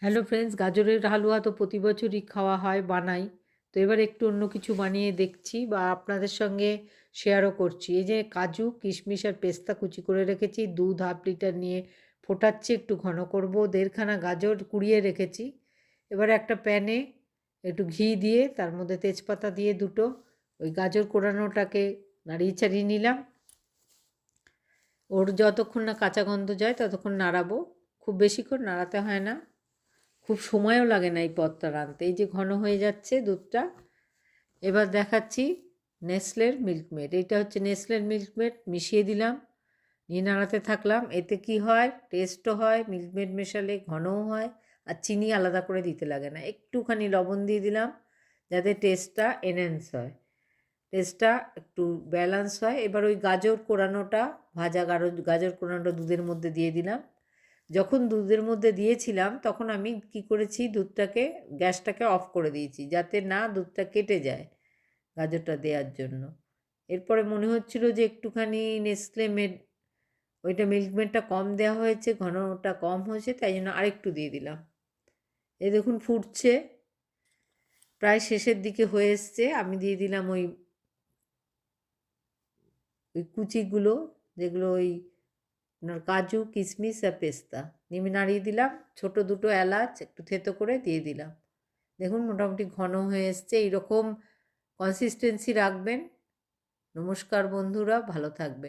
Hello friends, গাজরের হালুয়া তো প্রতি বছরই খাওয়া হয়, বানাই। তো এবার একটু অন্য কিছু বানিয়ে দেখছি বা আপনাদের সঙ্গে শেয়ারও করছি। এই যে কাজু, কিশমিশ আর পেস্তা কুচি করে রেখেছি, দুধ 1/2 লিটার নিয়ে ফোটাচ্ছি, একটু ঘন করব। 1.5 খানা গাজর কুড়িয়ে রেখেছি। এবার একটা প্যানে একটু ঘি দিয়ে তার মধ্যে তেজপাতা দিয়ে দুটো ওই গাজর কোড়ানোটাকে নাড়িয়ে চাড়িয়ে নিলাম। ওর যতক্ষণ না কাঁচা গন্ধ যায় ততক্ষণ নাড়াবো। খুব বেশিক্ষণ নাড়াতে হয় না, খুব সময়ও লাগে না এই পদটা রাঁধতে। এই যে ঘন হয়ে যাচ্ছে দুধটা। এবার দেখাচ্ছি নেসলের মিল্কমেড। এইটা হচ্ছে নেসলের মিল্কমেড, মিশিয়ে দিলাম, নিয়ে নাড়াতে থাকলাম। এতে কি হয়, টেস্টও হয়, মিল্কমেড মেশালে ঘনও হয়, আর চিনি আলাদা করে দিতে লাগে না। একটুখানি লবণ দিয়ে দিলাম যাতে টেস্টটা এনহ্যান্স হয়, টেস্টটা একটু ব্যালেন্স হয়। এবার ওই গাজর কোড়ানোটা, ভাজা গাজর কোড়ানোটা দুধের মধ্যে দিয়ে দিলাম। যখন দুধের মধ্যে দিয়েছিলাম তখন আমি কি করেছি, দুধটাকে, গ্যাসটাকে অফ করে দিয়েছি যাতে না দুধটা কেটে যায় গাজরটা দেওয়ার জন্য। এরপরে মনে হচ্ছিল যে একটুখানি নেসলে মেড, ওইটা মিল্কমেডটা কম দেওয়া হয়েছে, ঘনটা কম হয়েছে, তাই জন্য আরেকটু দিয়ে দিলাম। এই দেখুন ফুটছে, প্রায় শেষের দিকে হয়ে এসছে। আমি দিয়ে দিলাম ওই ওই কুচিগুলো, যেগুলো ওই আপনার কাজু, কিশমিশ আর পেস্তা নিয়ে নাড়িয়ে দিলাম। ছোট দুটো এলাচ একটু থেতো করে দিয়ে দিলাম। দেখুন মোটামুটি ঘন হয়ে এসছে। এইরকম কনসিস্টেন্সি রাখবেন। নমস্কার বন্ধুরা, ভালো থাকবেন।